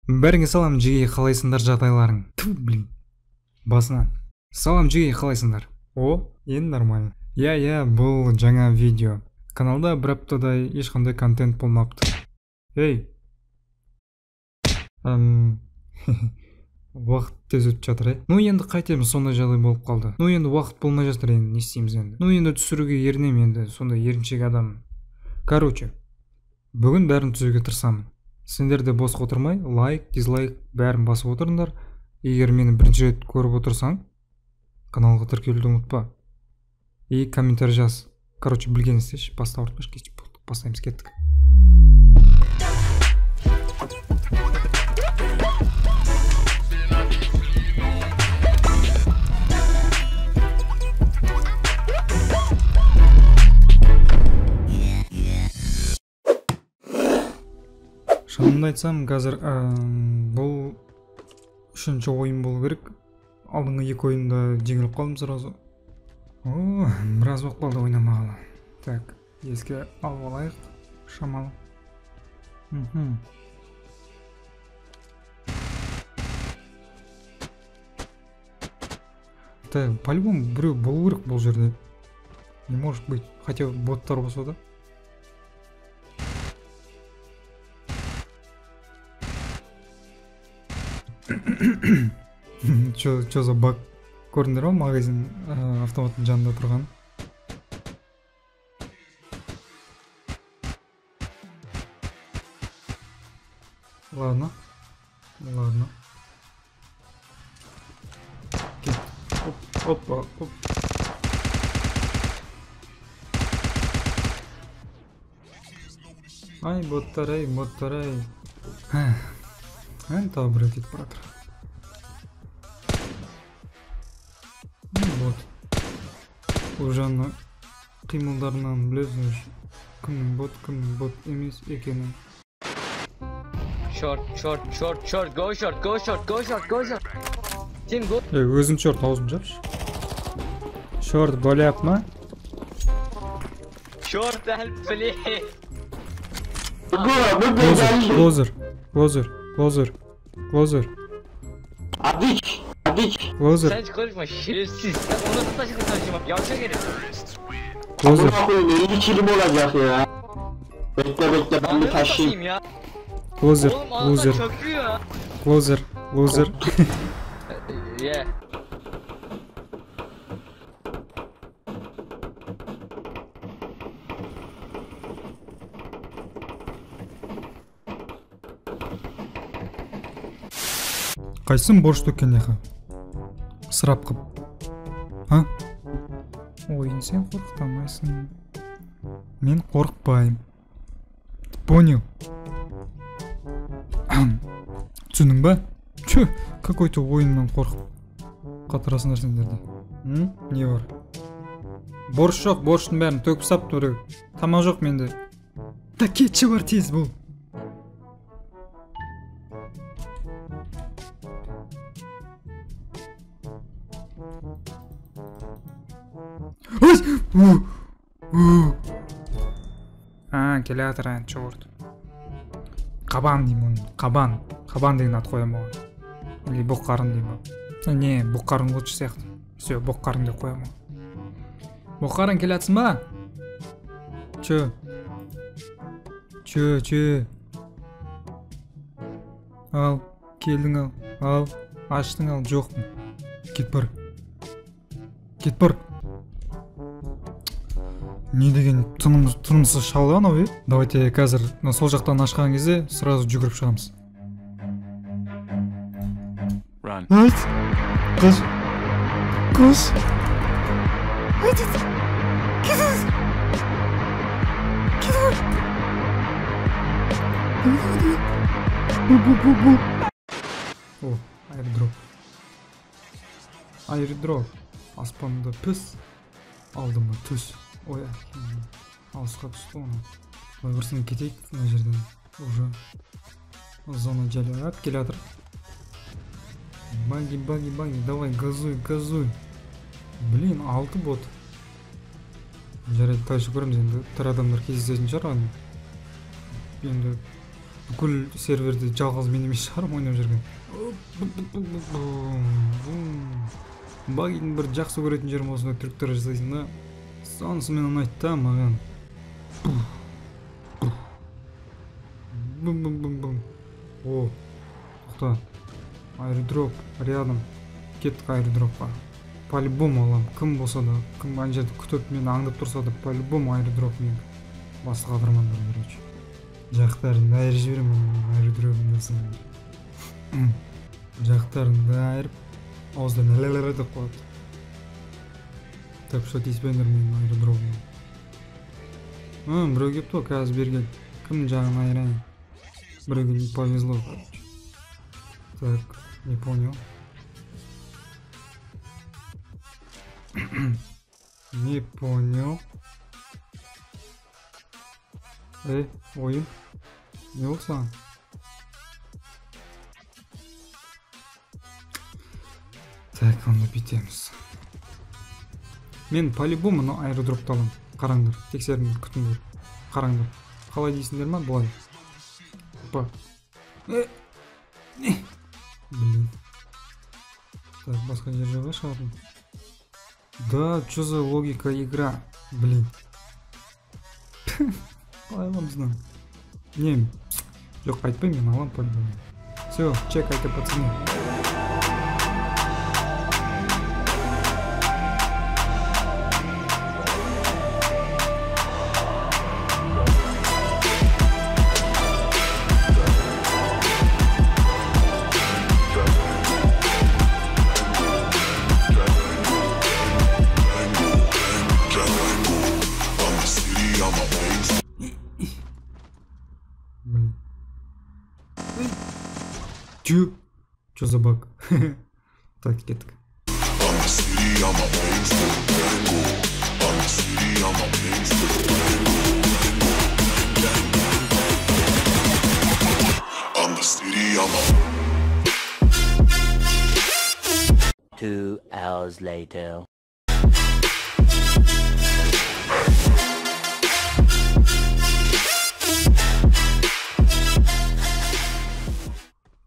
Бәріңе салам жиге, қалайсыңдар жағдайларың? Блин, басынан. Салам жиге, қалайсыңдар? Енді нормально. Я, бұл жаңа видео. Каналда бір аптадай ешқандай контент болмапты. Ей. Уақыт тез өтіп жатыр, Ну енді қайтеміз, сондай жағдай болып қалды. Енді уақыт болмай жатыр, енді не істейміз енді. Енді түсіруге ерінем енді, сондай еріншек адам. Короче, бүгін бәрін түзеуге тырысамын. Сендер де бос отырмай, лайк, дизлайк бәрін басып отырыңдар. Егер мені бірінші рет көріп отырсаң, каналға тіркелуді ұмытпа. И комментарий жаз. Короче, білген істеші, баста ауыртпаш, бастаймыз, кеттік. Шынымды айтсам, қазір бұл үшінші ойын болу керек. Алдыңғы екі ойында жеңіліп қалдым сразу. Біраз уақыт болды ойнамағалы. Так, еске алып алайық. Шамалы. Так, по-любому біреу болу керек бұл жерде. Не может быть, хотя бы боттар болса да. Чё за баг? Көрдіңдер ма, магазин автоматтың жанында тұрған? Ладно. Опа. Ай, боттар. Ән табыр етіп баратыр. Бұл жаңа қимылдарынан білесіңіз, кімнің бот емес екенін. Short, go short. Team go. Өзім шорт, аузым жапшы. Шорт боляп ма? Short help play. Closer. Adik. Closer. Sen hiç konuşma, şerefsiz. Sen onu taşıdın taşımak, yavşak herif. Closer. 50 kilim olacak ya. Bekle ben bir taşıyayım. Ya. Closer. Oğlum ağzına çöküyor. Closer. Yeah. Қайсың борыш төккен еқа? Сырап қып. Ойын сен қорқытамайсың. Мен қорықпайым. Понял? Түсінің ба? Какой-то ойыннан қорқып қатырасыңдар сендерді. Не бар? Борыш жоқ, борыштың бәрін төгіп сап түрі. Тамақ жоқ менде. Да кетші бар тез бұл. Келе атыр ән, чорт. Қабан деймін оны. Қабан деген ат қоям оған. Или боққарын деймін. Не, боққарын лучше сияқты. Все, боққарын деп қоям оған. Боққарын келе атсың ба? Чө. Ал, келдің ал, аштың ал, жоқпын. Кет бар. Не деген тынымсыз шалған ау, Давайте қазір сол жақтан ашқан кезде сразу жүгіріп шығамыз. Айт! Қыз! Айт! Кетіңіз! О, айрдроп. Аспанда піс, алдыма түс. Ой, алысқа түсті оны. Бірсін кетейік мына жерден. Уже зона жалап келе жатыр. Баги, давай, газуй. Блин, 6 бот. Жарайды, дальше көреміз енді. Тірі адамдар кездесетін шығар. Енді бүкіл серверде жалғыз мен емес шығармын ойнап жүрген. Багидің бір жақсы көретін жерім осында трюктер жасайсың да. Сонысымен ұнайды да маған. Бум-бум-бум-бум. О, тоқта. Аэродроп рядом. Кеттік аэродропқа. По-любому алам. Кім болса да, кім ана жерде күтіп мені аңдып тұрса да, по-любому аэродрop мен басқа қадырмандар, короче. Жақтарын да айырып жіберемін аэродропын жасын. Жақтарын да айырып ауыздан әлелері деп қояды. Так что тиіспеңдер менің аэродропым. Біреу кепті ғой, қазір берген. Кімнің жағын айырайын? Біреуге не повезло, короче. Так, не понял. Не понял. Ойын. Не болды саған? Так, онда бүйтеміз. Мен по-любому аэродропты аламын. Қараңдар, тексеріңдер, күтіңдер. Қараңдар. Қалай дейсіңдер ма? Бұлай. Опа. Блин. Так, басқа жерге ғой шығатын. Да, что за логика игра? Блин. Қалай аламыздан? Не, жоқ, айтпаймын, мен алам по-любому. Все, чекайте, пацаны. Чё за баг? Так, кеттік. Two hours later.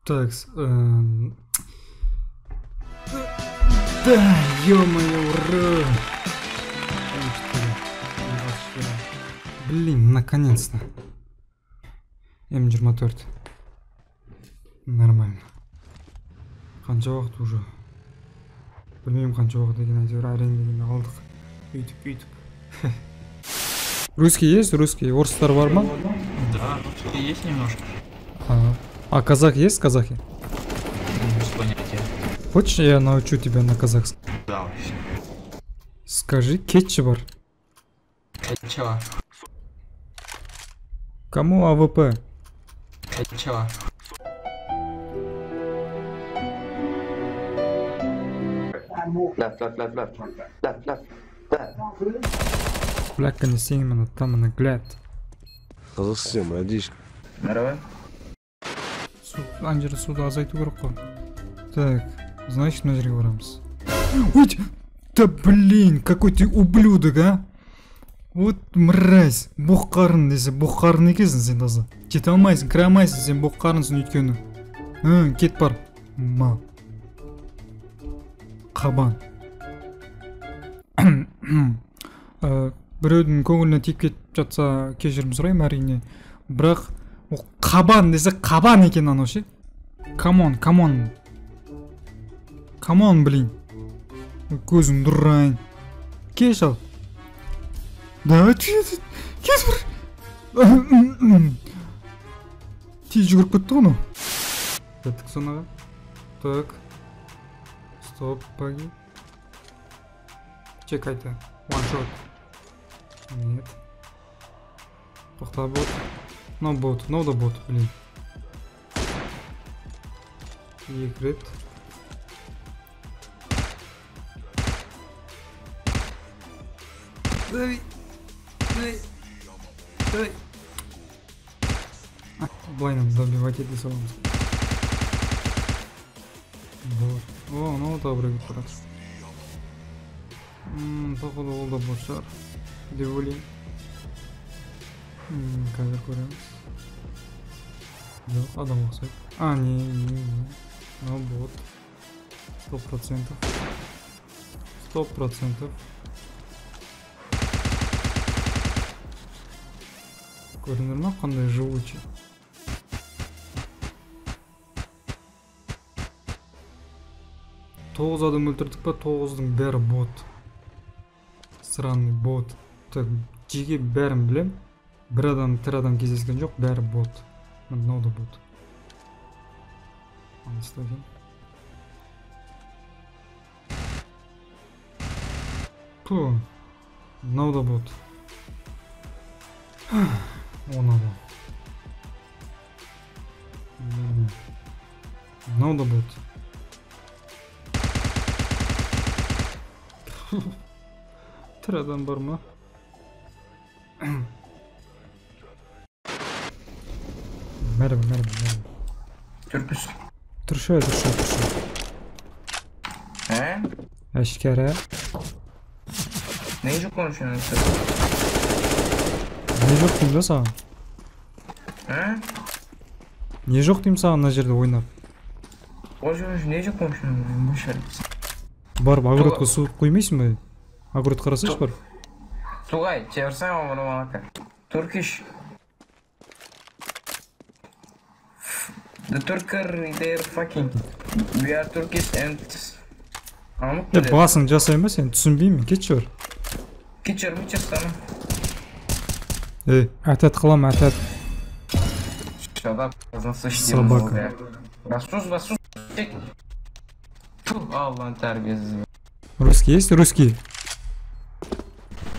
Так, да, ё-моё, ура! Блин, наконец-то. М24. Нормально. Қанша уақыт уже? Білмеймін қанша уақыт екен, әйтеуір әрең деген алдық. Үйтіп. Русский есть? Русский? Орыстар бар ма? Да, русский есть немножко. А казах есть, казахи? Без понятия. Хочешь, я научу тебя на казахском? Да, вообще. Скажи, кетчи бар. Кетчева. Кому АВП? Кетчева. Left. Бляка, не снимано, там она глядь. Қазақстан, мадишка. Здорово. Ана жерде суды азайту керек қой. Так, значит, мына жерге барамыз. Ой, да блин, какой ты ублюдок, а? Вот мразь, боққарын десе, боққарын екенсің сен таза. Жете алмайсың, кіре алмайсың, сен боққарынсың өйткені. Кет бар. Мал. Қабан. Біреудің көңіліне тиіп кетіп жатса, кешірім сұраймын әрине. Бірақ қабан десе, қабан екен анау ше. Камон, блин. Көзім дұрайын. Кеш ал. Да, кес бір. Тез жүгіріп кетті ғыну. Кеттік сонаға. Так. Стоп, паги. Чек айта. One shot. Нет. Тоқта бот. Мынау да бот, блин. Екі рет. Давай. Блайнан добивать ете саламыз. Вот. О, мынау да бір кетіп барады. Походу ол да бот шығар деп ойлаймын. Қазір көреміз. Жоқ, адам ұқсайды. Не. Мынау бот. 100%. 100%. Көрінір ма қандай живучий? Тоғыз адам өлтірдік па? 9-дың бәрі бот. Сраный бот. Так, жеге бәрін білем. Бір адам, тір адам кездескен жоқ, бәрі бот. Мынау да бот. Аныстадым. Пу, мынау да бот. Она да. Мынау да бот. Тір адам бар ма? Merhaba. Türküs. Turşu. He? Aşkara. Neyce konuşuyorsun sen? Ne жоқ деймін да саған? He? Не жоқ деймін саған мына жерде ойнап? Neyce konuşuyorsun? Boş ver. Барып огородқа су қоймайсың ба? Огород қарасайшы бар. Tugay, çevirsene onu bana. Turkish. The Turker, they're fucking. We are Turkish and. Басың жасай ма сен? Түсінбеймін, кетші бар. Kitcher, sana. Әтәт қылам, әтәт. Shut up, nasıl Собака. Бассус. Туh, Allah'ın terbiyesiz. Русский есть? Русский?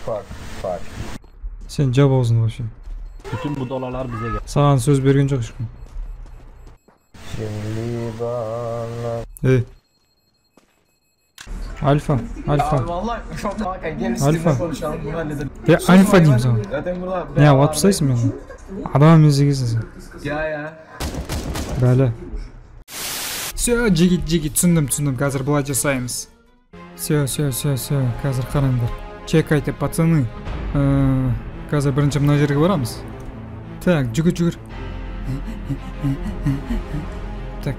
Fuck. Сен жап аузын вообще. Bütün bu dolarlar bize gel. Саған сөз берген жоқ ешкім. Şimdi bana. Альфа. Abi vallahi çok kanka gel Alfa. üstüne konuşalım bunu halledelim. Альфа деймін саған. Zaten burada Не, алып тастайсың мені. Адам емес екенсің сен. Ya. Бәлі. Все, жеги, түсіндім, қазір былай жасаймыз. Все, қазір қараңдар. Чекайте, пацаны. Қазір бірінші мына жерге барамыз. Так, жүгір. Так,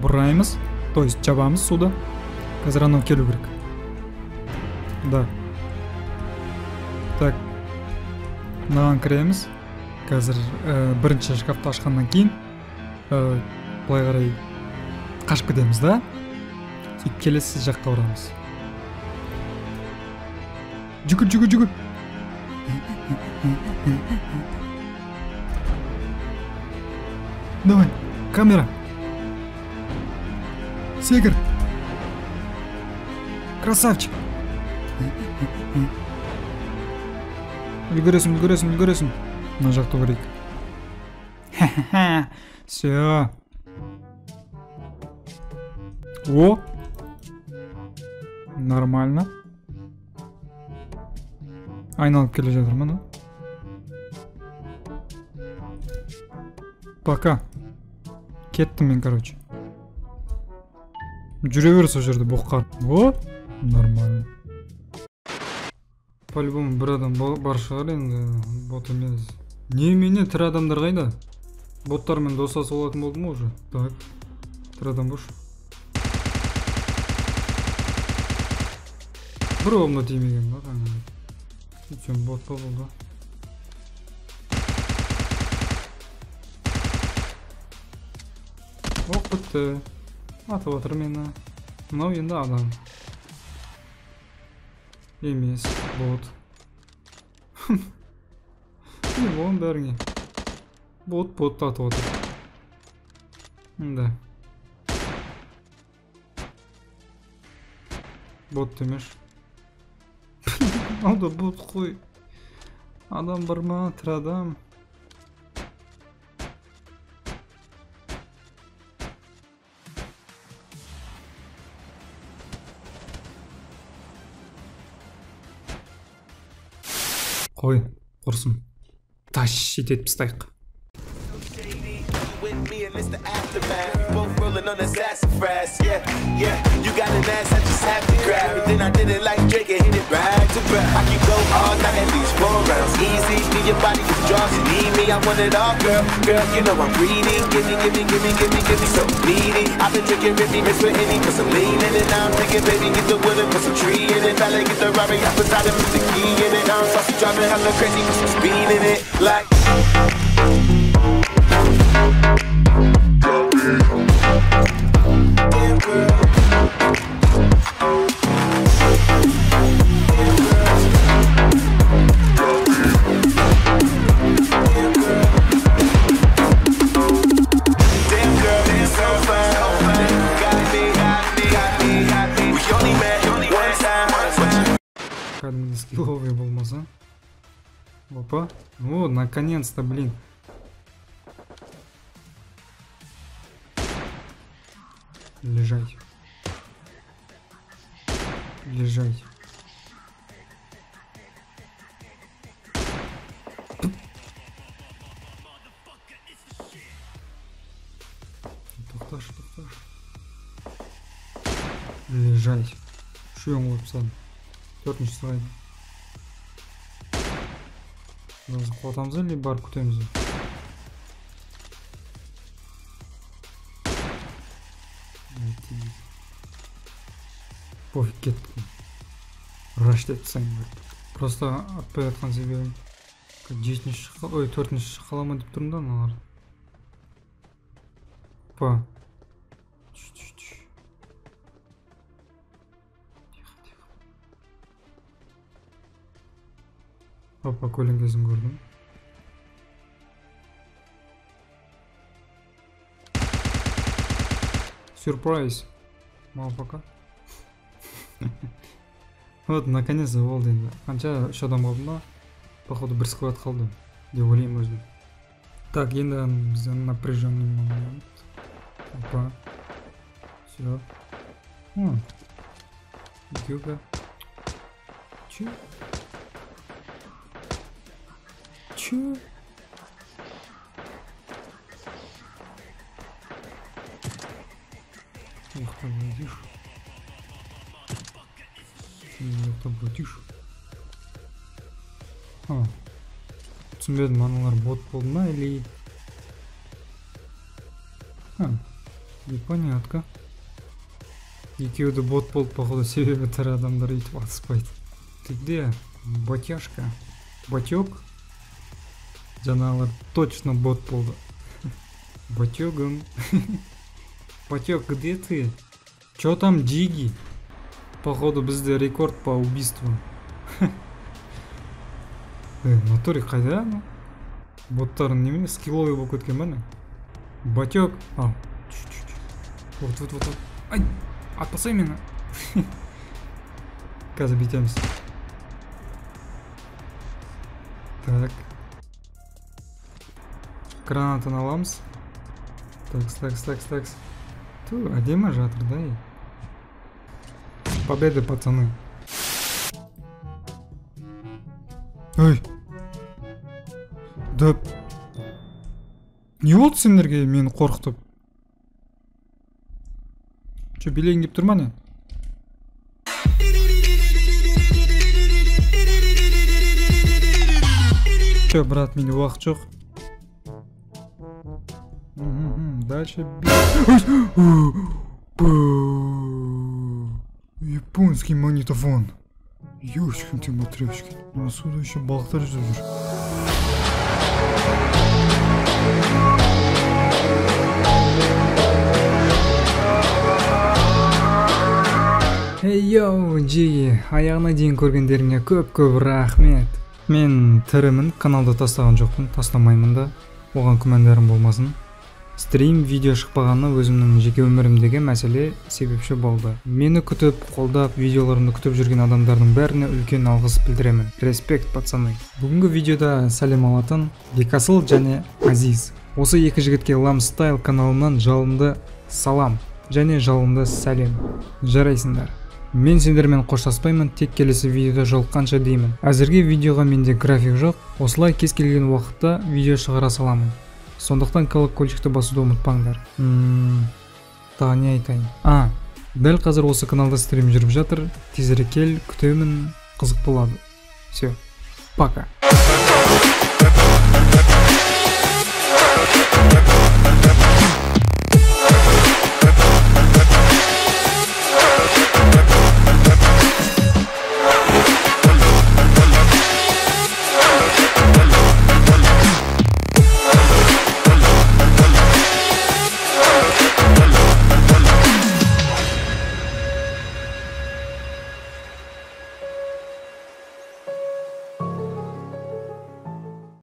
бұраймыз, то есть жабамыз суда. Қазір анау келу керек. Да. Так, мынаған кіреміз. Қазір бірінші шкафты ашқаннан кейін былай қарай қашып кетеміз да. Сөйтіп келесі жаққа барамыз. Жүгір. Давай, камера. Секір. Красавчик. Үлгересің. Мына жақты көрейік. Все. О. Нормально. Айналып келе жатыр мына. Пока. Кеттім мен, короче. Жүре бер сол жерде боққар. О, нормально. По-любому бір адам бар шығар енді, бот емес. Немене, тірі адамдар қайда? Боттармен достасып алатын болды ма уже? Так, тірі адам бош. Бір оғымда тимеген ба, қаңа. Сөйтсем бот па болды. Оқ бітті. Атып отыр мені. Мынау енді адам. Емес, бот. Не болған бәріңе. Бот атып отыр. Да. Бот демеш. Алда бот қой. Адам бар ма? Тірі адам. Қой, құрсын. Таш етіп тастайық. it's the aftermath. We both rolling on the sassafras. Yeah, yeah. You got an ass, I just have to grab it. Then I did it like Drake and hit it back to back. I can go all night at least 4 rounds. Easy, need your body withdraws. You need me, I want it all, girl. Girl, you know I'm greedy. Give me so needy. I've been drinking Rippy, mixed with Henny, put some lean in it. Now I'm thinking, baby, get the wood and put some tree in it. Valet, get the Rari, I put out and put the key in it. Now I'm saucy, driving hella crazy, put some speed in it. Like damn girl. Кәдімгі скилловый болмаса. Опа. О, наконец-то, блин. Лежать. Лежать. Тоқташ. Лежать. Şu an olupsan. 4-ші сұрайды. Біз қуатамыз әлі бар күтеміз. Пофиг кеттік. Раш деп сайын көрді. Просто атпай атқан себебім. 4-ші қалама деп тұрмда аналар. Па. Опа, көлеңкесін көрдім. Сюрприз. Малпака. Вот, наконец-то болды енді. Қанша 3 адам қалды ма? Походу бір сквад қалды. Деп ойлаймын өзім. Так, енді бізден напряженный момент. Опа. Все. Екеуі. Че? Че? Ух ты, блядишь. Ух ты, блядишь. Түсінбедім, аналар бот болды ма, или... Непонятка. Екеуді бот болды, походу, себебі тірі адамдар өйтіп атыспайды. Ты где? Батяшка? Батек? Жаналар точно бот болды. Батегом. Батек, где ты? Чё там, Джиги? Походу, бізде рекорд по убийству. Натуре қайда? Боттарын неме? Скилловый болып кеткен бәне? Батек. Вот. Ай, отпасай мені. Қазір битеміз. Так. Гранатаны аламыз. Такс. Ту, әдемі жатыр, да? Победы, пацаны. Ой. Да. Не болды сендерге мені қорқытып? Че, билейін деп тұр ма не? Че, брат, менде уақыт жоқ. Дальше японский магнитофон. Ёшкин ты матрёшкин. Отсюда еще балықтар жүзіп жүр. Йоу, Джиги, аяғына дейін көргендеріңе көп рахмет. Мен тірімін, каналды тастаған жоқпын, тастамаймын да. Оған күмәндарым болмасын. Стрим, видео шықпағаны өзімнің жеке өмірімдегі мәселе себепші болды. Мені күтіп, қолдап, видеоларымды күтіп жүрген адамдардың бәріне үлкен алғыс білдіремін. Респект, пацаны. Бүгінгі видеода сәлем алатын Бекасыл және Азиз. Осы екі жігітке Ламстайл каналынан жалынды салам және жалынды сәлем. Жарайсыңдар. Мен сендермен қоштаспаймын, тек келесі видеода жолыққанша деймін. Әзірге видеоға менде график жоқ, осылай кез келген уақытта видео шығара саламын. Сондықтан колокольчикті басуды ұмытпаңдар. Тағы не айтайын? Дәл қазір осы каналда стрим жүріп жатыр. Тезірек кел, күтемін, қызық болады. Все, пока.